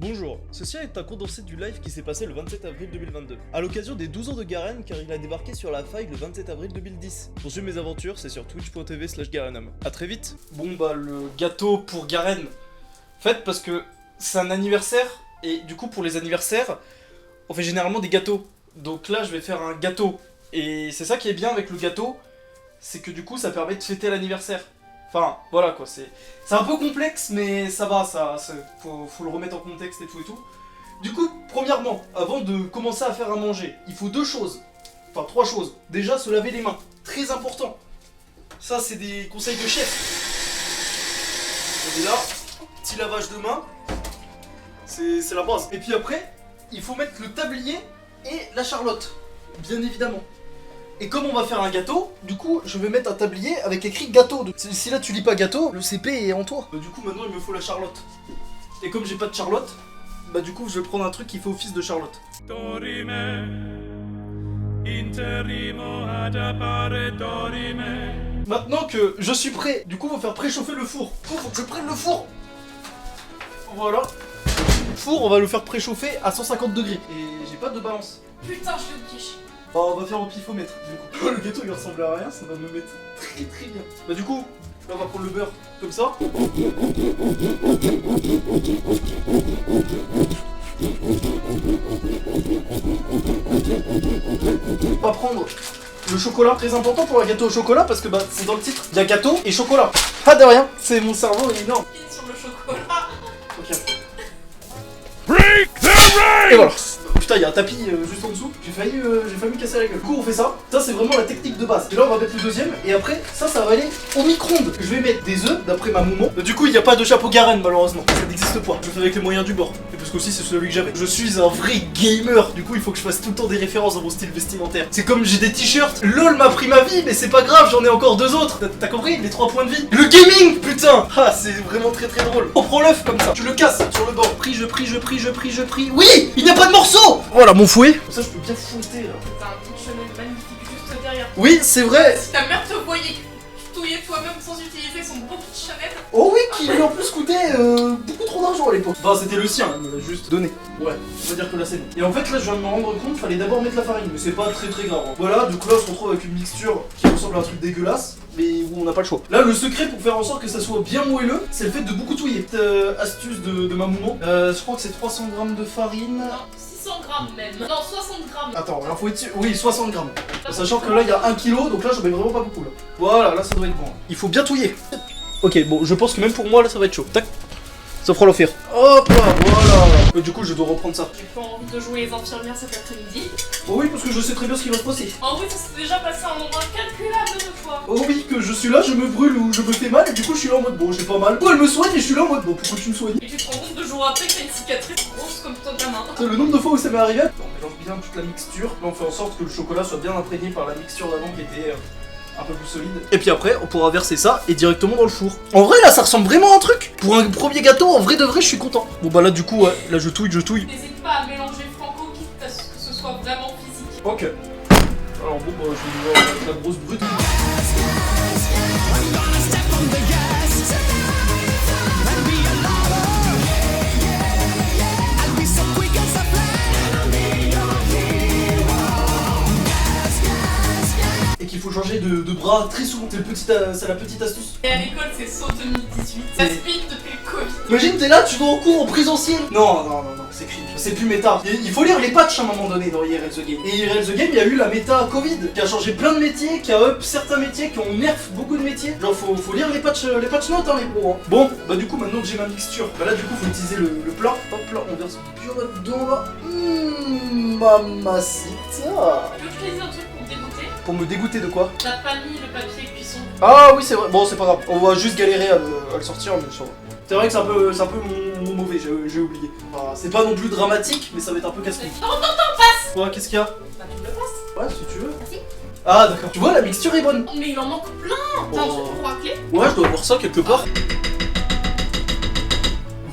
Bonjour, ceci est un condensé du live qui s'est passé le 27 avril 2022, à l'occasion des 12 ans de Garen car il a débarqué sur la faille le 27 avril 2010. Pour suivre mes aventures, c'est sur twitch.tv/GarenHome. A très vite. Bon bah le gâteau pour Garen, faites parce que c'est un anniversaire, et du coup pour les anniversaires, on fait généralement des gâteaux. Donc là je vais faire un gâteau, et c'est ça qui est bien avec le gâteau, c'est que du coup ça permet de fêter l'anniversaire. Enfin, voilà quoi, c'est un peu complexe, mais ça va, faut le remettre en contexte et tout et tout. Du coup, premièrement, avant de commencer à faire à manger, il faut deux choses, enfin trois choses. Déjà, se laver les mains, très important. Ça, c'est des conseils de chef. Et là, petit lavage de mains, c'est la base. Et puis après, il faut mettre le tablier et la charlotte, bien évidemment. Et comme on va faire un gâteau, du coup je vais mettre un tablier avec écrit gâteau. Si là tu lis pas gâteau, le CP est en toi. Du coup maintenant il me faut la charlotte. Et comme j'ai pas de charlotte, bah du coup je vais prendre un truc qui fait office de charlotte. Maintenant que je suis prêt, du coup on va faire préchauffer le four. Du coup faut que je prenne le four. Voilà. Le four on va le faire préchauffer à 150 degrés. Et j'ai pas de balance. Putain, je suis quiche. Bah, on va faire au pifomètre du coup. Le gâteau il ressemble à rien, ça va me mettre très très bien. Bah du coup, là on va prendre le beurre comme ça. On va prendre le chocolat, très important pour un gâteau au chocolat parce que bah c'est dans le titre, il y a gâteau et chocolat. Pas de rien, c'est mon cerveau il est énorme. Sur le chocolat. Ok. Et voilà. Putain, il y a un tapis juste en dessous, j'ai failli me casser la gueule. Du coup, on fait ça. Ça, c'est vraiment la technique de base. Et là, on va mettre le deuxième. Et après, ça va aller au micro-ondes. Je vais mettre des œufs, d'après ma maman. Du coup, il n'y a pas de chapeau Garen, malheureusement. Ça n'existe pas. Je fais avec les moyens du bord. Et parce qu'aussi, c'est celui que j'avais. Je suis un vrai gamer. Du coup, il faut que je fasse tout le temps des références dans mon style vestimentaire. C'est comme j'ai des t-shirts. LOL m'a pris ma vie, mais c'est pas grave, j'en ai encore deux autres. T'as compris? Les 3 points de vie. Le gaming, putain. Ah, c'est vraiment très très drôle. On prend l'œuf comme ça. Tu le casses sur le bord. Je prie. Oui, il n'y a pas de morceau. Voilà mon fouet. Comme ça, je peux bien fouetter là. T'as un petit chemin magnifique juste derrière. Oui, c'est vrai. Si ta mère te voyait touiller toi-même sans utiliser son beau petit Chanel. Oh oui, qui lui en plus coûtait beaucoup trop d'argent à l'époque. Enfin, c'était le sien, il me l'a juste donné. Ouais, on va dire que là c'est bon. Et en fait, là je viens de me rendre compte, fallait d'abord mettre la farine, mais c'est pas très très grave. Hein. Voilà, donc là on se retrouve avec une mixture qui ressemble à un truc dégueulasse, mais où on n'a pas le choix. Là, le secret pour faire en sorte que ça soit bien moelleux, c'est le fait de beaucoup touiller. Petite astuce de ma maman. Je crois que c'est 300 grammes de farine. Non, 600 grammes même. Non, 60 grammes. Attends, il faut être sûr. Oui, 60 grammes. Sachant que là il y a 1 kg, donc là j'en mets vraiment pas beaucoup là. Voilà, là ça doit être bon. Il faut bien touiller. Ok, bon, je pense que même pour moi là ça va être chaud. Tac. Ça fera l'affaire. Hop là, voilà. Du coup, je dois reprendre ça. J'ai pas envie de jouer les infirmières cet après-midi. Oh oui, parce que je sais très bien ce qui va se passer. En vrai, ça s'est déjà passé un nombre incalculable de fois. Oh oui, que je suis là, je me brûle ou je me fais mal, et du coup, je suis là en mode bon, j'ai pas mal. Oh, elle me soigne et je suis là en mode bon, pourquoi tu me soignes? Et tu te rends compte 2 jours après que t'as une cicatrice grosse comme toi de la main. Le nombre de fois où ça m'est arrivé. On mélange bien toute la mixture. Là, on fait en sorte que le chocolat soit bien imprégné par la mixture d'avant qui était un peu plus solide. Et puis après, on pourra verser ça et directement dans le four. En vrai, là, ça ressemble vraiment à un truc. Pour un premier gâteau, en vrai de vrai, je suis content. Bon, bah là, du coup, ouais, là, je touille. N'hésite pas à mélanger franco quitte à ce que ce soit vraiment physique. Ok. Alors bon, bah, je vais devoir mettre la grosse brute. Et qu'il faut changer de bras très souvent. C'est la petite astuce. Et à l'école, c'est saut 2018. Ça speed depuis le Covid. Imagine, t'es là, tu dois en cours en présentiel. Non, c'est cringe. C'est plus méta. Il faut lire les patchs à un moment donné dans IRL The Game. Et IRL The Game, il y a eu la méta Covid qui a changé plein de métiers, qui a up certains métiers, qui ont nerf beaucoup de métiers. Genre, faut lire les patch notes, hein, les pros. Hein. Bon, bah du coup, maintenant que j'ai ma mixture, bah là, du coup, faut utiliser le plat. Hop là, on verse bien là-dedans là. Mamacita. Tu veux que je te dise un truc pour me dégoûter? Pour me dégoûter de quoi? T'as pas mis le papier cuisson. Ah oui, c'est vrai. Bon, c'est pas grave. On va juste galérer à le sortir, mais ça va. C'est vrai que c'est un peu mon mauvais, j'ai oublié. Enfin, c'est pas non plus dramatique, mais ça va être un peu casse-couille. Non, passe. Ouais, qu'est-ce qu'il y a? Bah, tu me le passes. Ouais, si tu veux. Merci. Ah, d'accord. Tu vois, la mixture est bonne. Mais il en manque plein. T'as un truc pour racler? Ouais, je dois voir ça quelque part.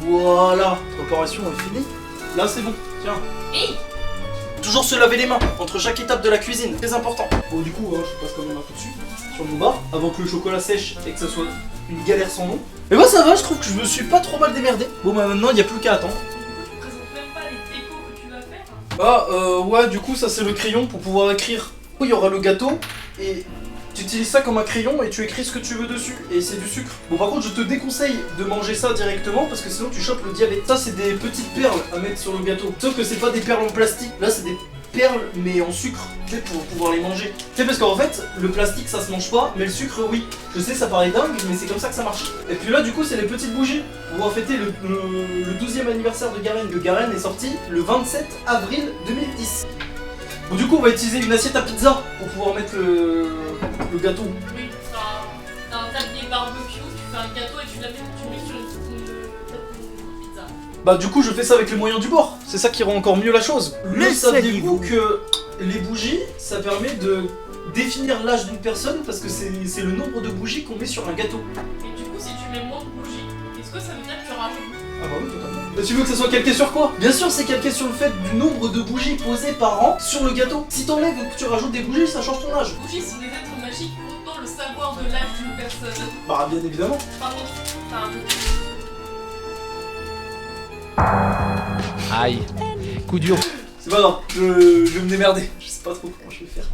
Voilà. L'opération est finie. Là, c'est bon. Tiens. Hey. Toujours se laver les mains entre chaque étape de la cuisine, très important. Bon, du coup, je passe quand même un peu dessus sur nos barres avant que le chocolat sèche et que ça soit une galère sans nom. Mais bah ça va, je trouve que je me suis pas trop mal démerdé. Bon, bah maintenant il n'y a plus qu'à attendre. Ah, ouais, du coup, ça c'est le crayon pour pouvoir écrire. Il y aura le gâteau et tu utilises ça comme un crayon et tu écris ce que tu veux dessus et c'est du sucre. Bon, par contre, je te déconseille de manger ça directement parce que sinon tu chopes le diabète. Ça, c'est des petites perles à mettre sur le gâteau. Sauf que c'est pas des perles en plastique. Là, c'est des perles mais en sucre, tu sais, pour pouvoir les manger. Tu sais, parce qu'en fait, le plastique ça se mange pas, mais le sucre oui. Je sais, ça paraît dingue, mais c'est comme ça que ça marche. Et puis là, du coup, c'est les petites bougies pour pouvoir fêter le 12e anniversaire de Garen. Le Garen est sorti le 27 avril 2010. Bon, du coup, on va utiliser une assiette à pizza pour pouvoir mettre le gâteau. Oui, t'as un tablier barbecue, tu fais un gâteau et tu mets sur une pizza. Bah, du coup, je fais ça avec les moyens du bord. C'est ça qui rend encore mieux la chose. Le saviez-vous que les bougies, ça permet de définir l'âge d'une personne parce que c'est le nombre de bougies qu'on met sur un gâteau. Et du coup, si tu mets moins de bougies, est-ce que ça veut dire que tu rajoutes? Ah bah oui, totalement. Bah, tu veux que ça soit calqué sur quoi? Bien sûr, c'est calqué sur le fait du nombre de bougies posées par an sur le gâteau. Si t'enlèves ou que tu rajoutes des bougies, ça change ton âge. Les bougies sont des êtres magiques contenant le savoir de l'âge d'une personne. Bah, bien évidemment. Par contre, t'as un truc. Aïe, coup dur. C'est pas grave, je vais me démerder. Je sais pas trop comment je vais faire.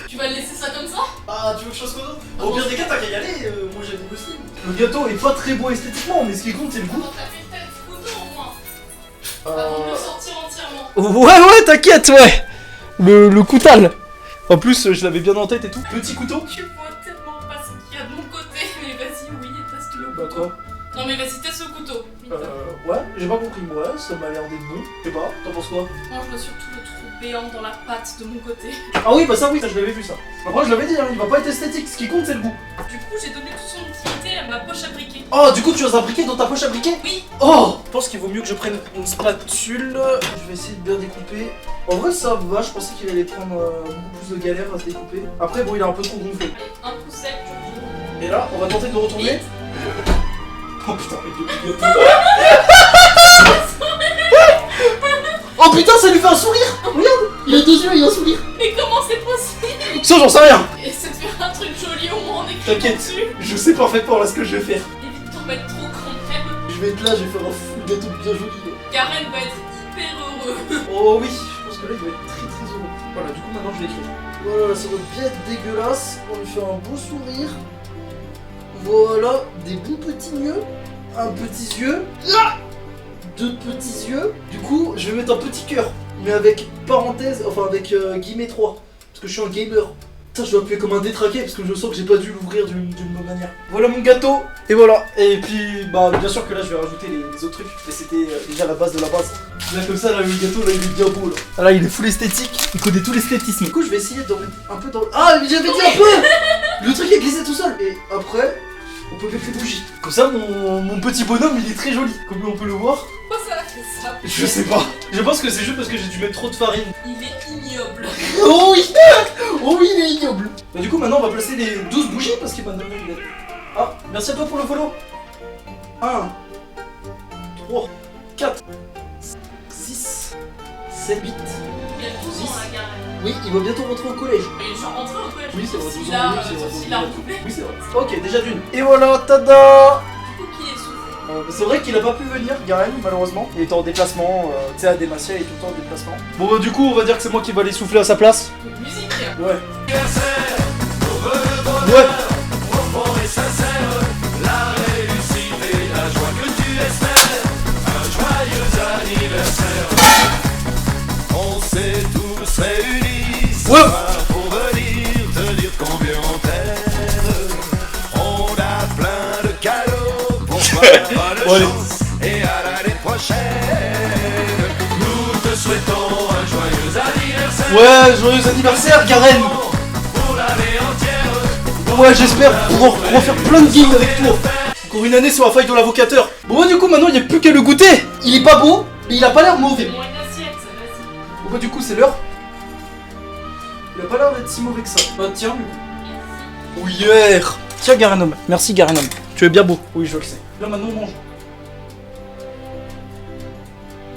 Tu vas laisser ça comme ça? Ah, tu veux que je fasse quoi d'autre? Au pire des cas, t'as qu'à y aller, moi j'ai des muslim. Le gâteau est pas très beau esthétiquement, mais ce qui compte, c'est le goût. Attends, t'as fait tel couteau au moins. Avant de le sortir entièrement. Ouais, t'inquiète, ouais. Le coutal. En plus, je l'avais bien en tête et tout. Petit couteau. Tu vois tellement pas ce qu'il y a de mon côté. Mais vas-y, oui, teste le Bah couteau. quoi? Non mais vas-y, teste le couteau. Vite. Ouais, j'ai pas compris. Ouais, ça m'a l'air d'être bon. Je sais pas, t'en penses quoi? Moi je vois surtout le trou béant dans la pâte de mon côté. Ah oui, bah ça oui, ça je l'avais vu ça. Après, je l'avais dit, hein, il va pas être esthétique. Ce qui compte, c'est le goût. Du coup, j'ai donné toute son utilité à ma poche à briquet. Oh, du coup, tu as un briquet dans ta poche à briquet? Oui. Oh, je pense qu'il vaut mieux que je prenne une spatule. Je vais essayer de bien découper. En vrai, ça va. Je pensais qu'il allait prendre beaucoup plus de galère à se découper. Après, bon, il est un peu trop gonflé. Allez, un coup sec, tu tournes. Et là, on va tenter de retourner. Vite. Oh putain, avec le gâteau. Oh putain, ça lui fait un sourire. Regarde, il a deux yeux et un sourire. Mais comment c'est possible? Ça, j'en sais rien. Essaie de faire un truc joli au moins en écrivant T'inquiète, dessus. je sais parfaitement là ce que je vais faire. Évite d'en mettre trop quand même. Je vais être là, je vais faire un full gâteau bien joli. Garen va être hyper heureux. Oh oui, je pense que là il va être très très heureux. Voilà, du coup maintenant je vais écrire. Voilà, ça doit bien être dégueulasse. On lui fait un beau sourire. Voilà, des bons petits yeux. Un petit yeux. Là, deux petits yeux. Du coup, je vais mettre un petit cœur. Mais avec parenthèse, enfin avec guillemets 3. Parce que je suis un gamer. Ça, je dois appuyer comme un détraqué parce que je sens que j'ai pas dû l'ouvrir d'une bonne manière. Voilà mon gâteau. Et voilà. Et puis, bah, bien sûr que là, je vais rajouter les autres trucs. Mais c'était déjà la base de la base. Là, comme ça, là, le gâteau, là, il est bien beau, là. Ah, là, il est full esthétique. Il connaît tout l'esthétisme. Du coup, je vais essayer d'en mettre un peu dans... Ah, mais j'avais dit un peu. Le truc est glissé tout seul. Et après, on peut mettre les bougies. Comme ça, mon petit bonhomme, il est très joli. Comme on peut le voir. Pourquoi ça a fait ça? Je sais pas. Je pense que c'est juste parce que j'ai dû mettre trop de farine. Il est ignoble. Oh oui. Oh oui, il est ignoble. Bah, du coup, maintenant, on va placer les 12 bougies parce qu'il m'a donné une... Ah, merci à toi pour le follow. 1, 3, 4, 6, 7, 8. Il y a 12 ans la Garen. Oui, il va bientôt rentrer au collège. Il est genre rentré au collège. Oui, c'est vrai. S'il 12 ans, a, oui, c'est vrai. s'il a redoublé. Oui, c'est vrai. Ok, déjà d'une. Et voilà, tada. Du coup, qui est soufflé? C'est vrai qu'il a pas pu venir, Garen, malheureusement. Il était en déplacement, tu sais, à Demacia, il est tout le temps en déplacement. Bon, bah, du coup, on va dire que c'est moi qui va aller souffler à sa place. Musique. Ouais. Ouais. On s'est tous réunis ce Ouais. soir pour venir te dire combien on t'aime. On a plein de cadeaux pour toi, bonne Bon, allez. chance et à l'année prochaine. Nous te souhaitons un joyeux anniversaire. Ouais, joyeux anniversaire, Garen. Pour l'année entière. Ouais, j'espère pouvoir refaire plein de games avec toi. Encore une année sur la faille de l'avocateur. Bon, bah, du coup, maintenant, il n'y a plus qu'à le goûter. Il est pas beau, mais il a pas l'air mauvais. Fais-moi une assiette, vas-y. Bon, bah, du coup, c'est l'heure. Il a pas l'air d'être si mauvais que ça. Bah, tiens, du coup. Merci. Oui, hier. Tiens, Garenum. Merci, Garenum. Tu es bien beau. Oui, je le sais. Là, maintenant, on mange.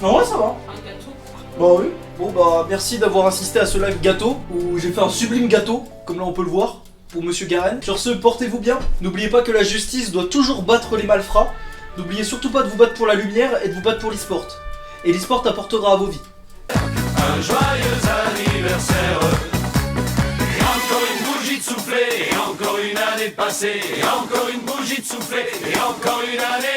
Non, ouais, ça va. Un gâteau. Bah oui. Bon bah merci d'avoir assisté à ce live gâteau où j'ai fait un sublime gâteau, comme là on peut le voir, pour Monsieur Garen. Sur ce, portez-vous bien. N'oubliez pas que la justice doit toujours battre les malfrats. N'oubliez surtout pas de vous battre pour la lumière et de vous battre pour l'e-sport. Et l'e-sport apportera à vos vies. Un un joyeux anniversaire. Et encore une bougie de soufflé, et encore une année de passée, et encore une bougie de soufflé, et encore une année